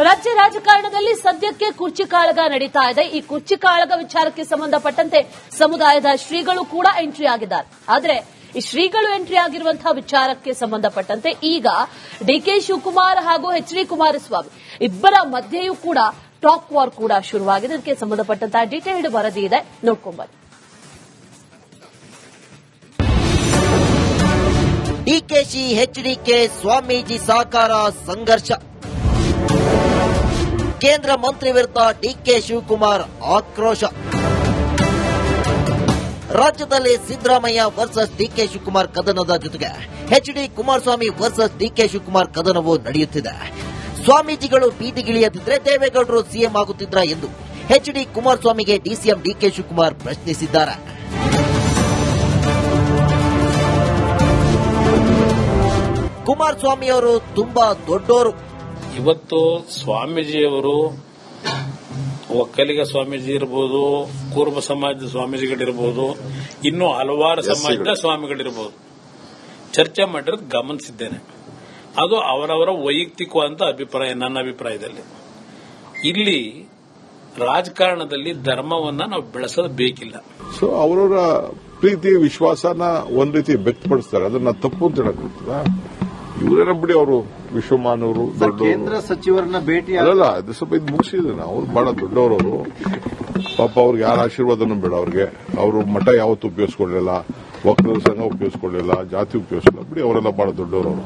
ರಾಜ್ಯ ರಾಜಕಾರಣದಲ್ಲಿ ಸದ್ಯಕ್ಕೆ ಕುರ್ಚಿ ಕಾಳಗ ನಡೀತಾ ಇದೆ. ಈ ಕುರ್ಚಿ ಕಾಳಗ ವಿಚಾರಕ್ಕೆ ಸಂಬಂಧಪಟ್ಟಂತೆ ಸಮುದಾಯದ ಶ್ರೀಗಳು ಕೂಡ ಎಂಟ್ರಿ ಆಗಿದ್ದಾರೆ. ಆದರೆ ಈ ಶ್ರೀಗಳು ಎಂಟ್ರಿ ಆಗಿರುವಂತಹ ವಿಚಾರಕ್ಕೆ ಸಂಬಂಧಪಟ್ಟಂತೆ ಈಗ ಡಿಕೆ ಶಿವಕುಮಾರ್ ಹಾಗೂ ಎಚ್ ಡಿ ಕುಮಾರಸ್ವಾಮಿ ಇಬ್ಬರ ಮಧ್ಯೆಯೂ ಕೂಡ ಟಾಕ್ ವಾರ್ ಕೂಡ ಶುರುವಾಗಿದೆ. ಇದಕ್ಕೆ ಸಂಬಂಧಪಟ್ಟಂತಹ ಡೀಟೇಲ್ಡ್ ವರದಿ ಇದೆ, ನೋಡ್ಕೊಂಡ್ಬನ್ನಿ. ಡಿಕೆಶಿ ಎಚ್ಡಿಕೆ ಸ್ವಾಮೀಜಿ ಸಹಕಾರ ಸಂಘರ್ಷ. ಕೇಂದ್ರ ಮಂತ್ರಿ ವಿರುದ್ಧ ಡಿಕೆ ಶಿವಕುಮಾರ್ ಆಕ್ರೋಶ. ರಾಜ್ಯದಲ್ಲಿ ಸಿದ್ದರಾಮಯ್ಯ ವರ್ಸಸ್ ಡಿಕೆ ಶಿವಕುಮಾರ್ ಕದನದ ಜೊತೆಗೆ ಎಚ್ಡಿ ಕುಮಾರಸ್ವಾಮಿ ವರ್ಸಸ್ ಡಿಕೆ ಶಿವಕುಮಾರ್ ಕದನವೂ ನಡೆಯುತ್ತಿದೆ. ಸ್ವಾಮೀಜಿಗಳು ಬೀದಿಗಿಳಿಯದಿದ್ರೆ ದೇವೇಗೌಡರು ಸಿಎಂ ಆಗುತ್ತಿದ್ರ ಎಂದು ಎಚ್ಡಿ ಕುಮಾರಸ್ವಾಮಿಗೆ ಡಿಸಿಎಂ ಡಿಕೆ ಶಿವಕುಮಾರ್ ಪ್ರಶ್ನಿಸಿದ್ದಾರೆ. ಕುಮಾರಸ್ವಾಮಿಯವರು ತುಂಬಾ ದೊಡ್ಡೋರು. ಇವತ್ತು ಸ್ವಾಮೀಜಿಯವರು ಒಕ್ಕಲಿಗ ಸ್ವಾಮೀಜಿ ಇರಬಹುದು, ಕುರುಬ ಸಮಾಜದ ಸ್ವಾಮೀಜಿಗಳಿರಬಹುದು, ಇನ್ನೂ ಹಲವಾರು ಸಮಾಜದ ಸ್ವಾಮಿಗಳಿರಬಹುದು, ಚರ್ಚೆ ಮಾಡಿರೋದು ಗಮನಿಸಿದ್ದೇನೆ. ಅದು ಅವರವರ ವೈಯಕ್ತಿಕವಾದ ಅಭಿಪ್ರಾಯ. ನನ್ನ ಅಭಿಪ್ರಾಯದಲ್ಲಿ ಇಲ್ಲಿ ರಾಜಕಾರಣದಲ್ಲಿ ಧರ್ಮವನ್ನ ನಾವು ಬೆಳೆಸೋದು ಬೇಕಿಲ್ಲ. ಸೊ ಅವರವರ ಪ್ರೀತಿ ವಿಶ್ವಾಸನ ಒಂದ್ ರೀತಿ ವ್ಯಕ್ತಪಡಿಸ್ತಾರೆ, ಅದನ್ನ ತಪ್ಪು ಅಂತ ಹೇಳಕ್ಕಾಗ್ತದ? ಇವರೇನ ಬಿಡಿ, ಅವರು ವಿಶ್ವಮಾನವರು, ಕೇಂದ್ರ ಸಚಿವರನ್ನ ಭೇಟಿ ಅಲ್ಲ, ಅದು ಸ್ವಲ್ಪ ಇದು ಮುಗಿಸಿದ್ರೆ ಅವ್ರು ಬಹಳ ದೊಡ್ಡವರವರು. ಪಾಪ ಅವ್ರಿಗೆ ಯಾರ ಆಶೀರ್ವಾದನೂ ಬೇಡ ಅವ್ರಿಗೆ. ಅವರು ಮಠ ಯಾವತ್ತೂ ಉಪಯೋಗಿಸ್ಕೊಳ್ಳಲಿಲ್ಲ, ಒಕ್ಕಲಿಗರ ಸಂಘ ಉಪಯೋಗಿಸ್ಕೊಳ್ಳಲಿಲ್ಲ, ಜಾತಿ ಉಪಯೋಗಿಸಲಿಲ್ಲ, ಬಿಡಿ ಅವರೆಲ್ಲ ಬಹಳ ದೊಡ್ಡವರವರು.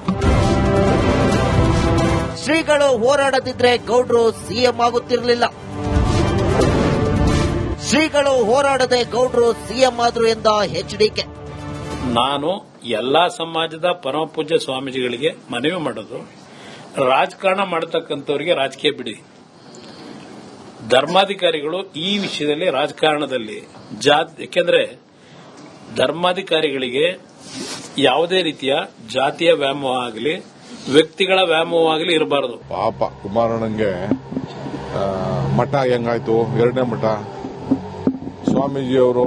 ಶ್ರೀಗಳು ಹೋರಾಡದಿದ್ರೆ ಗೌಡ್ರು ಸಿಎಂ ಆಗುತ್ತಿರಲಿಲ್ಲ. ಶ್ರೀಗಳು ಹೋರಾಡದೆ ಗೌಡ್ರು ಸಿಎಂ ಆದ್ರು ಎಂದ ಎಚ್ಡಿಕೆ. ನಾನು ಎಲ್ಲಾ ಸಮಾಜದ ಪರಮ ಪೂಜ್ಯ ಸ್ವಾಮೀಜಿಗಳಿಗೆ ಮನವಿ ಮಾಡೋದು, ರಾಜಕಾರಣ ಮಾಡತಕ್ಕಂಥವರಿಗೆ ರಾಜಕೀಯ ಬಿಡಿ. ಧರ್ಮಾಧಿಕಾರಿಗಳು ಈ ವಿಷಯದಲ್ಲಿ ರಾಜಕಾರಣದಲ್ಲಿ ಯಾಕೆಂದ್ರೆ ಧರ್ಮಾಧಿಕಾರಿಗಳಿಗೆ ಯಾವುದೇ ರೀತಿಯ ಜಾತಿಯ ವ್ಯಾಮೋಹ ಆಗಲಿ, ವ್ಯಕ್ತಿಗಳ ವ್ಯಾಮೋಹ ಆಗಲಿ ಇರಬಾರದು. ಪಾಪ ಕುಮಾರಣ್ಣಂಗೆ ಮಠ ಹೆಂಗಾಯ್ತು, ಎರಡನೇ ಮಠ. ಸ್ವಾಮೀಜಿಯವರು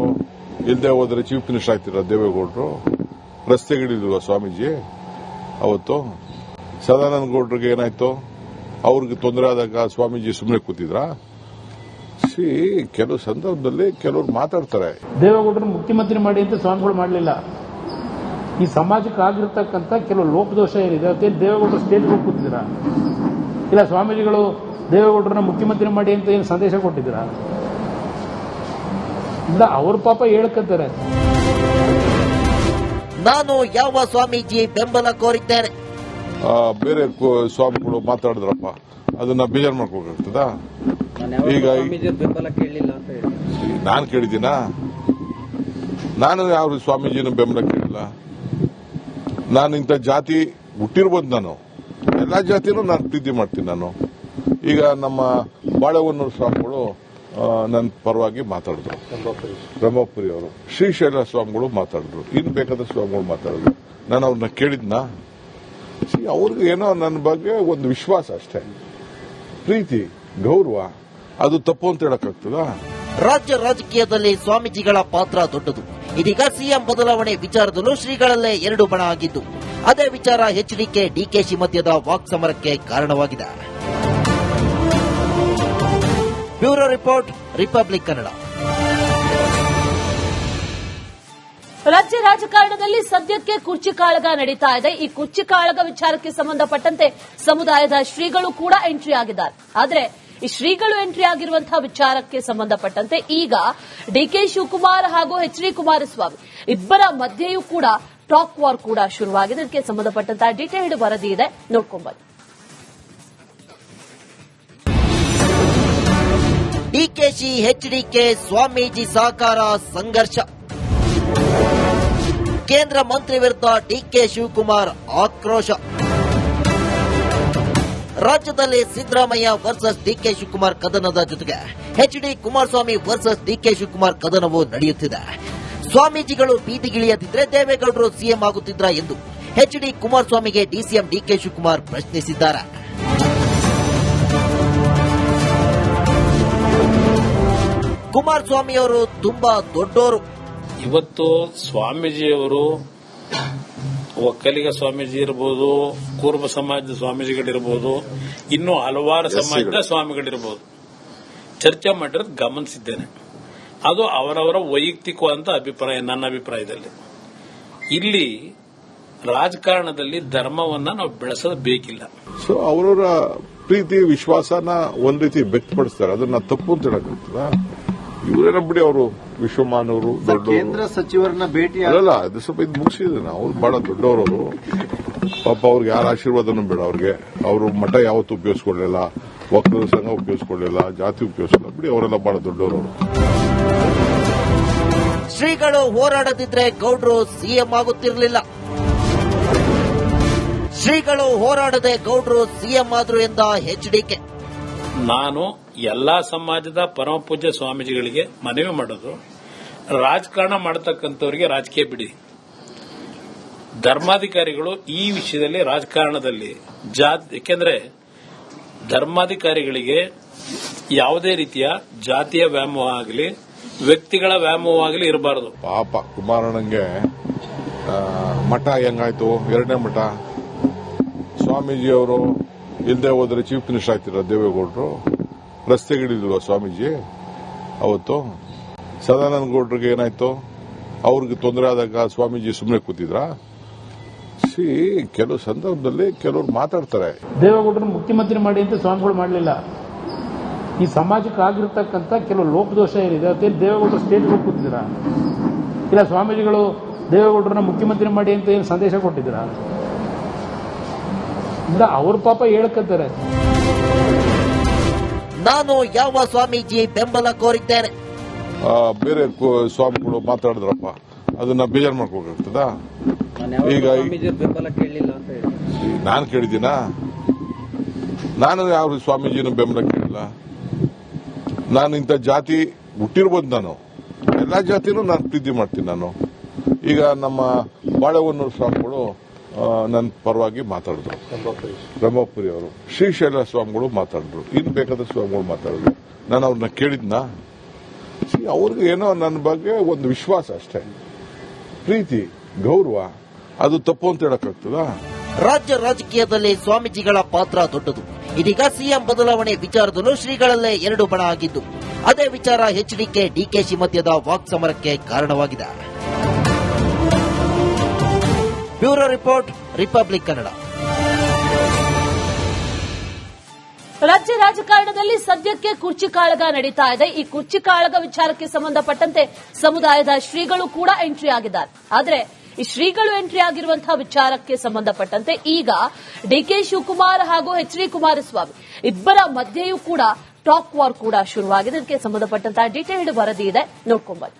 ಇಲ್ಲದೆ ಹೋದ್ರೆ ಚೀಫ್ ಮಿನಿಸ್ಟರ್ ಆಗ್ತಿರ ದೇವೇಗೌಡರು. ರಸ್ತೆಗಳಿಲ್ವ ಸ್ವಾಮೀಜಿ ಅವತ್ತು? ಸದಾನಂದ ಗೌಡ್ರಿಗೆ ಏನಾಯ್ತು? ಅವ್ರಿಗೆ ತೊಂದರೆ ಆದಾಗ ಸ್ವಾಮೀಜಿ ಸುಮ್ಮನೆ ಕೂತಿದ್ರ? ಕೆಲವು ಸಂದರ್ಭದಲ್ಲಿ ಕೆಲವರು ಮಾತಾಡ್ತಾರೆ. ದೇವೇಗೌಡರು ಮುಖ್ಯಮಂತ್ರಿ ಮಾಡಿ ಅಂತ ಸ್ವಾಮಿಗಳು ಮಾಡಲಿಲ್ಲ. ಈ ಸಮಾಜಕ್ಕೆ ಆಗಿರ್ತಕ್ಕಂಥ ಕೆಲವು ಲೋಪದೋಷ ಏನಿದೆ ಅವತ್ತೇನು ದೇವೇಗೌಡರು ಸ್ಟೇಜ್ಗೆ ಹೋಗಿ ಕೂತಿದ್ದೀರಾ? ಇಲ್ಲ ಸ್ವಾಮೀಜಿಗಳು ದೇವೇಗೌಡರನ್ನ ಮುಖ್ಯಮಂತ್ರಿ ಮಾಡಿ ಅಂತ ಏನು ಸಂದೇಶ ಕೊಟ್ಟಿದ್ದೀರಾ? ಇಲ್ಲ, ಅವ್ರ ಪಾಪ ಹೇಳ್ಕಂತಾರೆ. ನಾನು ಯಾವ ಸ್ವಾಮೀಜಿ ಬೆಂಬಲ ಕೋರಿದ್ದೇನೆ. ಬೇರೆ ಸ್ವಾಮಿಗಳು ಮಾತಾಡಿದ್ರಪ್ಪ, ಅದನ್ನ ಬೇಜಾರು ಮಾಡ್ಕೋಬೇಕಾಗ್ತದ? ಈಗ ಬೆಂಬಲ ಕೇಳಲಿಲ್ಲ ಅಂತ ಹೇಳಿ ನಾನು ಕೇಳಿದ್ದೀನಾ? ನಾನು ಯಾವ ಸ್ವಾಮೀಜಿನ ಬೆಂಬಲ ಕೇಳಿಲ್ಲ. ನಾನು ಇಂಥ ಜಾತಿ ಹುಟ್ಟಿರ್ಬೋದು, ನಾನು ಎಲ್ಲಾ ಜಾತಿನೂ ನಾನು ಪ್ರೀತಿ ಮಾಡ್ತೀನಿ. ನಾನು ಈಗ ನಮ್ಮ ಬಾಳೆಹೊನ್ನೂರು ಸ್ವಾಮಿಗಳು ನನ್ನ ಪರವಾಗಿ ಮಾತಾಡಿದ್ರು, ಬ್ರಹ್ಮಪುರಿ ಅವರು, ಶ್ರೀಶೈಲ ಸ್ವಾಮಿಗಳು ಮಾತಾಡಿದ್ರು, ಇನ್ನು ಬೇಕಾದ ಸ್ವಾಮಿಗಳು ಮಾತಾಡಿದ್ರು. ನಾನು ಅವ್ರನ್ನ ಕೇಳಿದ್ನಾ? ಅವ್ರಿಗೆ ಏನೋ ನನ್ನ ಬಗ್ಗೆ ಒಂದು ವಿಶ್ವಾಸ ಅಷ್ಟೇ, ಪ್ರೀತಿ, ಗೌರವ. ಅದು ತಪ್ಪು ಅಂತ ಹೇಳಕ್ಕಾಗ್ತದ? ರಾಜ್ಯ ರಾಜಕೀಯದಲ್ಲಿ ಸ್ವಾಮೀಜಿಗಳ ಪಾತ್ರ ದೊಡ್ಡದು. ಇದೀಗ ಸಿಎಂ ಬದಲಾವಣೆ ವಿಚಾರದಲ್ಲೂ ಶ್ರೀಗಳಲ್ಲೇ ಎರಡು ಬಣ ಆಗಿದ್ದು, ಅದೇ ವಿಚಾರ ಎಚ್ಡಿಕೆ ಡಿಕೆಶಿ ಮಧ್ಯದ ವಾಕ್ಸಮರಕ್ಕೆ ಕಾರಣವಾಗಿದೆ. Bureau report, republic Kannada. ರಾಜ್ಯ ರಾಜಕಾರಣದಲ್ಲಿ ಸದ್ಯಕ್ಕೆ ಕುರ್ಚಿ ಕಾಳಗ ನಡೀತಾ ಇದೆ. ಈ ಕುರ್ಚಿ ಕಾಳಗ ವಿಚಾರಕ್ಕೆ ಸಂಬಂಧಪಟ್ಟಂತೆ ಸಮುದಾಯದ ಶ್ರೀಗಳು ಕೂಡ ಎಂಟ್ರಿ ಆಗಿದ್ದಾರೆ. ಆದರೆ ಈ ಶ್ರೀಗಳು ಎಂಟ್ರಿ ಆಗಿರುವಂತಹ ವಿಚಾರಕ್ಕೆ ಸಂಬಂಧಪಟ್ಟಂತೆ ಈಗ ಡಿಕೆ ಶಿವಕುಮಾರ್ ಹಾಗೂ ಎಚ್ ಡಿ ಕುಮಾರಸ್ವಾಮಿ ಇಬ್ಬರ ಮಧ್ಯೆಯೂ ಕೂಡ ಟಾಕ್ ವಾರ್ ಕೂಡ ಶುರುವಾಗಿದೆ. ಇದಕ್ಕೆ ಸಂಬಂಧಪಟ್ಟಂತಹ ಡೀಟೇಲ್ಡ್ ವರದಿ ಇದೆ, ನೋಡ್ಕೊಂಡ್ಬನ್ನಿ. ಡಿಕೆಶಿ ಎಚ್ಡಿಕೆ ಸ್ವಾಮೀಜಿ ಸಹಕಾರ ಸಂಘರ್ಷ. ಕೇಂದ್ರ ಮಂತ್ರಿ ವಿರುದ್ಧ ಡಿಕೆ ಶಿವಕುಮಾರ್ ಆಕ್ರೋಶ. ರಾಜ್ಯದಲ್ಲಿ ಸಿದ್ದರಾಮಯ್ಯ ವರ್ಸಸ್ ಡಿಕೆ ಶಿವಕುಮಾರ್ ಕದನದ ಜೊತೆಗೆ ಎಚ್ಡಿ ಕುಮಾರಸ್ವಾಮಿ ವರ್ಸಸ್ ಡಿಕೆ ಶಿವಕುಮಾರ್ ಕದನವೂ ನಡೆಯುತ್ತಿದೆ. ಸ್ವಾಮೀಜಿಗಳು ಬೀದಿಗಿಳಿಯದಿದ್ರೆ ದೇವೇಗೌಡರು ಸಿಎಂ ಆಗುತ್ತಿದ್ರ ಎಂದು ಎಚ್ಡಿ ಕುಮಾರಸ್ವಾಮಿಗೆ ಡಿಸಿಎಂ ಡಿಕೆ ಶಿವಕುಮಾರ್ ಪ್ರಶ್ನಿಸಿದ್ದಾರೆ. ಕುಮಾರಸ್ವಾಮಿಯವರು ತುಂಬಾ ದೊಡ್ಡೋರು. ಇವತ್ತು ಸ್ವಾಮೀಜಿಯವರು ಒಕ್ಕಲಿಗ ಸ್ವಾಮೀಜಿ ಇರಬಹುದು, ಕೂರ್ಮ ಸಮಾಜದ ಸ್ವಾಮೀಜಿಗಳಿರ್ಬೋದು, ಇನ್ನೂ ಹಲವಾರು ಸಮಾಜದ ಸ್ವಾಮಿಗಳಿರ್ಬೋದು, ಚರ್ಚೆ ಮಾಡಿರೋದು ಗಮನಿಸಿದ್ದೇನೆ. ಅದು ಅವರವರ ವೈಯಕ್ತಿಕವಾದ ಅಭಿಪ್ರಾಯ. ನನ್ನ ಅಭಿಪ್ರಾಯದಲ್ಲಿ ಇಲ್ಲಿ ರಾಜಕಾರಣದಲ್ಲಿ ಧರ್ಮವನ್ನ ನಾವು ಬೆಳೆಸೋದು ಬೇಕಿಲ್ಲ. ಸೊ ಅವರವರ ಪ್ರೀತಿ ವಿಶ್ವಾಸನ ಒಂದ್ ರೀತಿ ವ್ಯಕ್ತಪಡಿಸ್ತಾರೆ, ಅದನ್ನ ತಪ್ಪು ಅಂತ ಹೇಳಕ್ಕಾಗ್ತದ? ಇವರೇನ ಬಿಡಿ, ಅವರು ವಿಶ್ವಮಾನವರು, ಕೇಂದ್ರ ಸಚಿವರನ್ನ ಭೇಟಿ ಅಲ್ಲ, ಅದು ಸ್ವಲ್ಪ ಇದು ಮುಗಿಸಿದ್ರೆ ಅವ್ರು ಬಹಳ ದೊಡ್ಡವರು. ಪಾಪ ಅವ್ರಿಗೆ ಯಾರ ಆಶೀರ್ವಾದನೂ ಬೇಡ. ಅವ್ರಿಗೆ ಅವರು ಮಠ ಯಾವತ್ತೂ ಉಪಯೋಗಿಸ್ಕೊಳ್ಳಿಲ್ಲ, ಒಕ್ಕಲಿಗರ ಸಂಘ ಉಪಯೋಗಿಸ್ಕೊಳ್ಳಿಲ್ಲ, ಜಾತಿ ಉಪಯೋಗಿಸಲಿಲ್ಲ. ಬಿಡಿ, ಅವರೆಲ್ಲ ಬಹಳ ದೊಡ್ಡವರು. ಶ್ರೀಗಳು ಹೋರಾಡದಿದ್ರೆ ಗೌಡ್ರು ಸಿಎಂ ಆಗುತ್ತಿರಲಿಲ್ಲ. ಶ್ರೀಗಳು ಹೋರಾಡದೆ ಗೌಡ್ರು ಸಿಎಂ ಆದ್ರು ಎಂದ ಎಚ್ಡಿಕೆ. ನಾನು ಎಲ್ಲಾ ಸಮಾಜದ ಪರಮ ಪೂಜ್ಯ ಸ್ವಾಮೀಜಿಗಳಿಗೆ ಮನವಿ ಮಾಡೋದು, ರಾಜಕಾರಣ ಮಾಡತಕ್ಕಂಥವರಿಗೆ ರಾಜಕೀಯ ಬಿಡಿ. ಧರ್ಮಾಧಿಕಾರಿಗಳು ಈ ವಿಷಯದಲ್ಲಿ ರಾಜಕಾರಣದಲ್ಲಿ ಯಾಕೆಂದ್ರೆ ಧರ್ಮಾಧಿಕಾರಿಗಳಿಗೆ ಯಾವುದೇ ರೀತಿಯ ಜಾತಿಯ ವ್ಯಾಮೋಹ ಆಗಲಿ, ವ್ಯಕ್ತಿಗಳ ವ್ಯಾಮೋಹ ಆಗಲಿ ಇರಬಾರದು. ಪಾಪ ಕುಮಾರಣ್ಣಂಗೆ ಮಠ ಹೆಂಗಾಯ್ತು, ಎರಡನೇ ಮಠ. ಸ್ವಾಮೀಜಿಯವರು ಇಲ್ಲದೆ ಹೋದ್ರೆ ಚೀಫ್ ಮಿನಿಸ್ಟರ್ ಆಗ್ತಿರ ದೇವೇಗೌಡರು. ರಸ್ತೆಗಳಿಲ್ವ ಸ್ವಾಮೀಜಿ ಅವತ್ತು? ಸದಾನಂದ ಗೌಡ್ರಿಗೆ ಏನಾಯ್ತು? ಅವ್ರಿಗೆ ತೊಂದರೆ ಆದಾಗ ಸ್ವಾಮೀಜಿ ಸುಮ್ಮನೆ ಕೂತಿದ್ರ? ಕೆಲವು ಸಂದರ್ಭದಲ್ಲಿ ಕೆಲವರು ಮಾತಾಡ್ತಾರೆ. ದೇವೇಗೌಡರನ್ನ ಮುಖ್ಯಮಂತ್ರಿ ಮಾಡಿ ಅಂತ ಸ್ವಾಮಿಗಳು ಮಾಡಲಿಲ್ಲ. ಈ ಸಮಾಜಕ್ಕೆ ಆಗಿರ್ತಕ್ಕಂಥ ಕೆಲವು ಲೋಪದೋಷ ಏನಿದೆ ಅದೇನು ದೇವೇಗೌಡರು ಸ್ಟೇಟ್ಗೆ ಹೋಗಿ ಕೂತಿದ್ದೀರಾ? ಇಲ್ಲ ಸ್ವಾಮೀಜಿಗಳು ದೇವೇಗೌಡರನ್ನ ಮುಖ್ಯಮಂತ್ರಿ ಮಾಡಿ ಅಂತ ಏನು ಸಂದೇಶ ಕೊಟ್ಟಿದ್ದೀರಾ? ಅವ್ರ ಪಾಪ ಹೇಳ್ಕತ್ತಾರೆ. ನಾನು ಯಾವ ಸ್ವಾಮೀಜಿ ಬೆಂಬಲ ಕೋರಿದ್ದೇನೆ? ಬೇರೆ ಸ್ವಾಮಿಗಳು ಮಾತಾಡಿದ್ರಪ್ಪ, ಅದನ್ನ ಬೇಜಾರು ಮಾಡ್ಕೋಬೇಕಾಗ್ತದ? ಈಗ ಬೆಂಬಲ ಕೇಳಲಿಲ್ಲ ಅಂತ ಹೇಳಿ ನಾನು ಕೇಳಿದ್ದೀನಾ? ನಾನು ಯಾವ ಸ್ವಾಮೀಜಿನ ಬೆಂಬಲ ಕೇಳಿಲ್ಲ. ನಾನು ಇಂಥ ಜಾತಿ ಹುಟ್ಟಿರ್ಬೋದು, ನಾನು ಎಲ್ಲಾ ಜಾತಿನೂ ನಾನು ಪ್ರೀತಿ ಮಾಡ್ತೀನಿ. ನಾನು ಈಗ ನಮ್ಮ ಬಾಳೆಹೊನ್ನೂರು ಸ್ವಾಮಿಗಳು ನನ್ನ ಪರವಾಗಿ ಮಾತಾಡಿದ್ರು, ಬ್ರಹ್ಮಪುರಿ ಅವರು, ಶ್ರೀಶೈಲ ಸ್ವಾಮಿಗಳು ಮಾತಾಡಿದ್ರು, ಇನ್ನು ಬೇಕಾದ ಸ್ವಾಮಿಗಳು ಮಾತಾಡಿದ್ರು. ನಾನು ಅವ್ರನ್ನ ಕೇಳಿದ್ನ? ಅವ್ರಿಗೆ ಏನೋ ನನ್ನ ಬಗ್ಗೆ ಒಂದು ವಿಶ್ವಾಸ ಅಷ್ಟೇ, ಪ್ರೀತಿ, ಗೌರವ. ಅದು ತಪ್ಪು ಅಂತ ಹೇಳಕ್ಕಾಗ್ತದ? ರಾಜ್ಯ ರಾಜಕೀಯದಲ್ಲಿ ಸ್ವಾಮೀಜಿಗಳ ಪಾತ್ರ ದೊಡ್ಡದು. ಇದೀಗ ಸಿಎಂ ಬದಲಾವಣೆ ವಿಚಾರದಲ್ಲೂ ಶ್ರೀಗಳಲ್ಲೇ ಎರಡು ಬಣ ಆಗಿದ್ದು, ಅದೇ ವಿಚಾರ ಎಚ್ಡಿಕೆ ಡಿಕೆಶಿ ಮಧ್ಯದ ವಾಕ್ಸಮರಕ್ಕೆ ಕಾರಣವಾಗಿದೆ. Bureau report, republic Kannada. ರಾಜ್ಯ ರಾಜಕಾರಣದಲ್ಲಿ ಸದ್ಯಕ್ಕೆ ಕುರ್ಚಿ ಕಾಳಗ ನಡೀತಾ ಇದೆ. ಈ ಕುರ್ಚಿ ಕಾಳಗ ವಿಚಾರಕ್ಕೆ ಸಂಬಂಧಪಟ್ಟಂತೆ ಸಮುದಾಯದ ಶ್ರೀಗಳು ಕೂಡ ಎಂಟ್ರಿ ಆಗಿದ್ದಾರೆ. ಆದರೆ ಈ ಶ್ರೀಗಳು ಎಂಟ್ರಿ ಆಗಿರುವಂತಹ ವಿಚಾರಕ್ಕೆ ಸಂಬಂಧಪಟ್ಟಂತೆ ಈಗ ಡಿಕೆ ಶಿವಕುಮಾರ್ ಹಾಗೂ ಎಚ್ ಡಿ ಕುಮಾರಸ್ವಾಮಿ ಇಬ್ಬರ ಮಧ್ಯೆಯೂ ಕೂಡ ಟಾಕ್ ವಾರ್ ಕೂಡ ಶುರುವಾಗಿದೆ. ಇದಕ್ಕೆ ಸಂಬಂಧಪಟ್ಟಂತಹ ಡೀಟೇಲ್ಡ್ ವರದಿ ಇದೆ, ನೋಡ್ಕೊಂಬನ್ನಿ.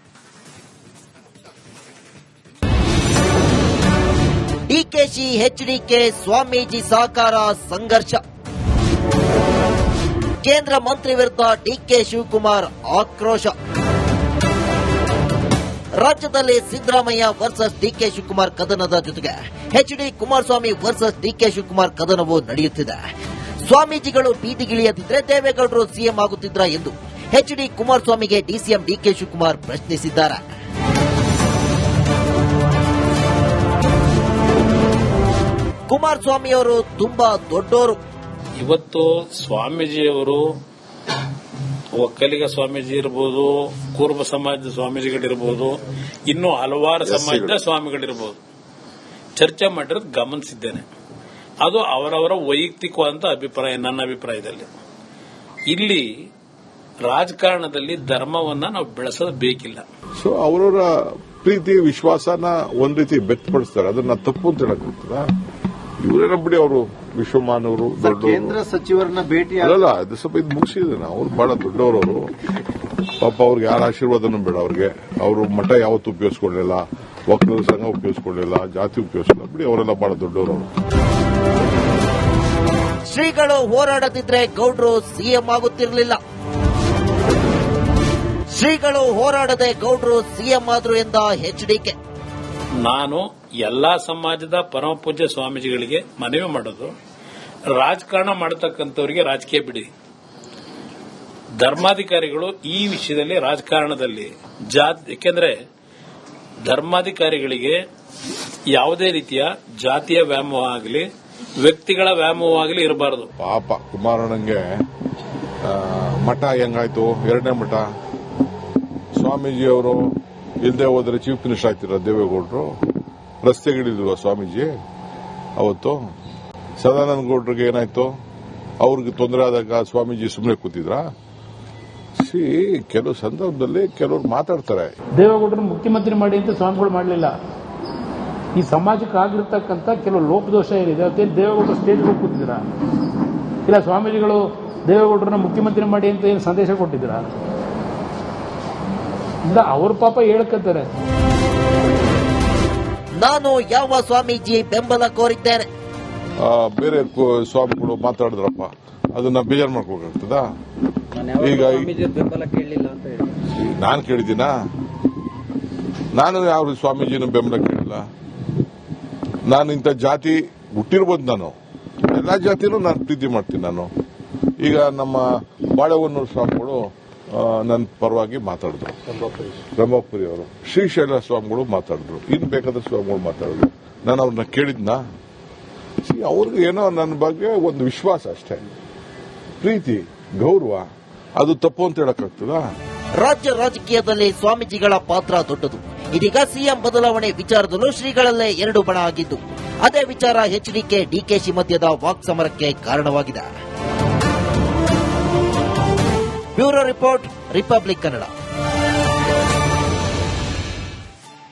ಡಿಕೆಶಿ ಎಚ್ಡಿಕೆ ಸ್ವಾಮೀಜಿ ಸಹಕಾರ ಸಂಘರ್ಷ. ಕೇಂದ್ರ ಮಂತ್ರಿ ವಿರುದ್ಧ ಡಿಕೆ ಶಿವಕುಮಾರ್ ಆಕ್ರೋಶ. ರಾಜ್ಯದಲ್ಲಿ ಸಿದ್ದರಾಮಯ್ಯ ವರ್ಸಸ್ ಡಿಕೆ ಶಿವಕುಮಾರ್ ಕದನದ ಜೊತೆಗೆ ಎಚ್ಡಿ ಕುಮಾರಸ್ವಾಮಿ ವರ್ಸಸ್ ಡಿಕೆ ಶಿವಕುಮಾರ್ ಕದನವೂ ನಡೆಯುತ್ತಿದೆ. ಸ್ವಾಮೀಜಿಗಳು ಬೀದಿಗಿಳಿಯದಿದ್ರೆ ದೇವೇಗೌಡರು ಸಿಎಂ ಆಗುತ್ತಿದ್ರ ಎಂದು ಎಚ್ಡಿ ಕುಮಾರಸ್ವಾಮಿಗೆ ಡಿಸಿಎಂ ಡಿಕೆ ಶಿವಕುಮಾರ್ ಪ್ರಶ್ನಿಸಿದ್ದಾರೆ. ಕುಮಾರಸ್ವಾಮಿ ಅವರು ತುಂಬಾ ದೊಡ್ಡೋರು. ಇವತ್ತು ಸ್ವಾಮೀಜಿಯವರು ಒಕ್ಕಲಿಗ ಸ್ವಾಮೀಜಿ ಇರಬಹುದು, ಕೂರ್ಮ ಸಮಾಜದ ಸ್ವಾಮೀಜಿಗಳಿರ್ಬೋದು, ಇನ್ನೂ ಹಲವಾರು ಸಮಾಜದ ಸ್ವಾಮಿಗಳಿರ್ಬೋದು, ಚರ್ಚೆ ಮಾಡಿರೋದು ಗಮನಿಸಿದ್ದೇನೆ. ಅದು ಅವರವರ ವೈಯಕ್ತಿಕವಾದ ಅಭಿಪ್ರಾಯ. ನನ್ನ ಅಭಿಪ್ರಾಯದಲ್ಲಿ ಇಲ್ಲಿ ರಾಜಕಾರಣದಲ್ಲಿ ಧರ್ಮವನ್ನ ನಾವು ಬೆಳೆಸೋದು ಬೇಕಿಲ್ಲ. ಸೊ ಅವರವರ ಪ್ರೀತಿ ವಿಶ್ವಾಸನ ಒಂದ್ ರೀತಿ ವ್ಯಕ್ತಪಡಿಸ್ತಾರೆ, ಅದನ್ನ ತಪ್ಪು ಅಂತ ಹೇಳಕ್ಕಾಗ್ತದ? ಇವರೇನ ಬಿಡಿ, ಅವರು ವಿಶ್ವಮಾನವರು, ಕೇಂದ್ರ ಸಚಿವರನ್ನ ಭೇಟಿ ಅಲ್ಲ, ಅದು ಸ್ವಲ್ಪ ಇದು ಮುಗಿಸಿದ್ರೆ ಅವ್ರು ಬಹಳ ದೊಡ್ಡವರು. ಪಾಪ ಅವ್ರಿಗೆ ಯಾರ ಆಶೀರ್ವಾದನೂ ಬೇಡ. ಅವ್ರಿಗೆ ಅವರು ಮಠ ಯಾವತ್ತೂ ಉಪಯೋಗಿಸ್ಕೊಳ್ಳಿಲ್ಲ, ಒಕ್ಕಲಿಗರ ಸಂಘ ಉಪಯೋಗಿಸ್ಕೊಳ್ಳಿಲ್ಲ, ಜಾತಿ ಉಪಯೋಗಿಸಲಿಲ್ಲ. ಬಿಡಿ, ಅವರೆಲ್ಲ ಬಹಳ ದೊಡ್ಡವರು. ಶ್ರೀಗಳು ಹೋರಾಡದಿದ್ರೆ ಗೌಡ್ರು ಸಿಎಂ ಆಗುತ್ತಿರಲಿಲ್ಲ. ಶ್ರೀಗಳು ಹೋರಾಡದೆ ಗೌಡ್ರು ಸಿಎಂ ಆದ್ರು ಎಂದ ಎಚ್ಡಿಕೆ. ನಾನು ಎಲ್ಲಾ ಸಮಾಜದ ಪರಮ ಪೂಜ್ಯ ಸ್ವಾಮೀಜಿಗಳಿಗೆ ಮನವಿ ಮಾಡೋದು, ರಾಜಕಾರಣ ಮಾಡತಕ್ಕಂಥವರಿಗೆ ರಾಜಕೀಯ ಬಿಡಿ. ಧರ್ಮಾಧಿಕಾರಿಗಳು ಈ ವಿಷಯದಲ್ಲಿ ರಾಜಕಾರಣದಲ್ಲಿ ಯಾಕೆಂದ್ರೆ ಧರ್ಮಾಧಿಕಾರಿಗಳಿಗೆ ಯಾವುದೇ ರೀತಿಯ ಜಾತಿಯ ವ್ಯಾಮೋಹ ಆಗಲಿ ವ್ಯಕ್ತಿಗಳ ವ್ಯಾಮೋಹ ಆಗಲಿ ಇರಬಾರದು. ಪಾಪ ಕುಮಾರಣ್ಣಂಗೆ ಮಠ ಹೆಂಗಾಯ್ತು, ಎರಡನೇ ಮಠ. ಸ್ವಾಮೀಜಿಯವರು ಇಲ್ಲದೆ ಹೋದ್ರೆ ಚೀಫ್ ಮಿನಿಸ್ಟರ್ ಆಗ್ತಿರ ದೇವೇಗೌಡರು. ರಸ್ತೆಗಿಳಿಲ್ವ ಸ್ವಾಮೀಜಿ ಅವತ್ತು? ಸದಾನಂದ ಗೌಡ್ರಿಗೆ ಏನಾಯ್ತು? ಅವ್ರಿಗೆ ತೊಂದರೆ ಆದಾಗ ಸ್ವಾಮೀಜಿ ಸುಮ್ಮನೆ ಕೂತಿದ್ರಾ? ಕೆಲವು ಸಂದರ್ಭದಲ್ಲಿ ಕೆಲವರು ಮಾತಾಡ್ತಾರೆ. ದೇವೇಗೌಡರನ್ನ ಮುಖ್ಯಮಂತ್ರಿ ಮಾಡಿ ಅಂತ ಸ್ವಾಮಿಗಳು ಮಾಡಲಿಲ್ಲ. ಈ ಸಮಾಜಕ್ಕೆ ಆಗಿರ್ತಕ್ಕಂಥ ಕೆಲವು ಲೋಪದೋಷ ಏನಿದೆ ಅದೇನು ದೇವೇಗೌಡರು ಸ್ಟೇಜ್ಗೆ ಹೋಗಿ ಕೂತಿದ್ದೀರಾ? ಇಲ್ಲ ಸ್ವಾಮೀಜಿಗಳು ದೇವೇಗೌಡರನ್ನ ಮುಖ್ಯಮಂತ್ರಿ ಮಾಡಿ ಅಂತ ಏನು ಸಂದೇಶ ಕೊಟ್ಟಿದ್ದೀರಾ? ಇಲ್ಲ, ಅವ್ರ ಪಾಪ ಹೇಳ್ಕತ್ತಾರೆ. ನಾನು ಯಾವ ಸ್ವಾಮೀಜಿ ಬೆಂಬಲ ಕೋರಿದ್ದೇನೆ? ಬೇರೆ ಸ್ವಾಮಿಗಳು ಮಾತಾಡಿದ್ರಪ್ಪ, ಅದನ್ನ ಬೇಜಾರು ಮಾಡ್ಕೋಬೇಕಾಗ್ತದ? ಈಗ ಬೆಂಬಲ ಕೇಳಲಿಲ್ಲ ಅಂತ ಹೇಳಿ ನಾನು ಕೇಳಿದ್ದೀನ? ನಾನು ಯಾವ ಸ್ವಾಮೀಜಿನ ಬೆಂಬಲ ಕೇಳಿಲ್ಲ. ನಾನು ಇಂಥ ಜಾತಿ ಹುಟ್ಟಿರ್ಬೋದು. ನಾನು ಎಲ್ಲಾ ಜಾತಿನೂ ನಾನು ಪ್ರೀತಿ ಮಾಡ್ತೀನಿ. ನಾನು ಈಗ ನಮ್ಮ ಬಾಳೆಹೊನ್ನೂರು ಸ್ವಾಮಿಗಳು ನನ್ನ ಪರವಾಗಿ ಮಾತಾಡಿದ್ರು, ರಂಭಾಪುರಿ ಅವರು, ಶ್ರೀಶೈಲ ಸ್ವಾಮಿಗಳು ಮಾತಾಡಿದ್ರು, ಇನ್ ಬೇಕಾದ ಸ್ವಾಮಿಗಳು ಮಾತಾಡಿದ್ರು. ನಾನು ಅವ್ರನ್ನ ಕೇಳಿದ್ನ? ಅವ್ರಿಗೆ ಏನೋ ನನ್ನ ಬಗ್ಗೆ ಒಂದು ವಿಶ್ವಾಸ ಅಷ್ಟೇ, ಪ್ರೀತಿ, ಗೌರವ. ಅದು ತಪ್ಪು ಅಂತ ಹೇಳಕ್ಕಾಗ್ತದ? ರಾಜ್ಯ ರಾಜಕೀಯದಲ್ಲಿ ಸ್ವಾಮೀಜಿಗಳ ಪಾತ್ರ ದೊಡ್ಡದು. ಇದೀಗ ಸಿಎಂ ಬದಲಾವಣೆ ವಿಚಾರದಲ್ಲೂ ಶ್ರೀಗಳಲ್ಲೇ ಎರಡು ಬಣ ಆಗಿದ್ದು, ಅದೇ ವಿಚಾರ ಎಚ್ಡಿಕೆ ಡಿಕೆಶಿ ಮಧ್ಯದ ವಾಕ್ಸಮರಕ್ಕೆ ಕಾರಣವಾಗಿದೆ. Bureau report, republic Kannada.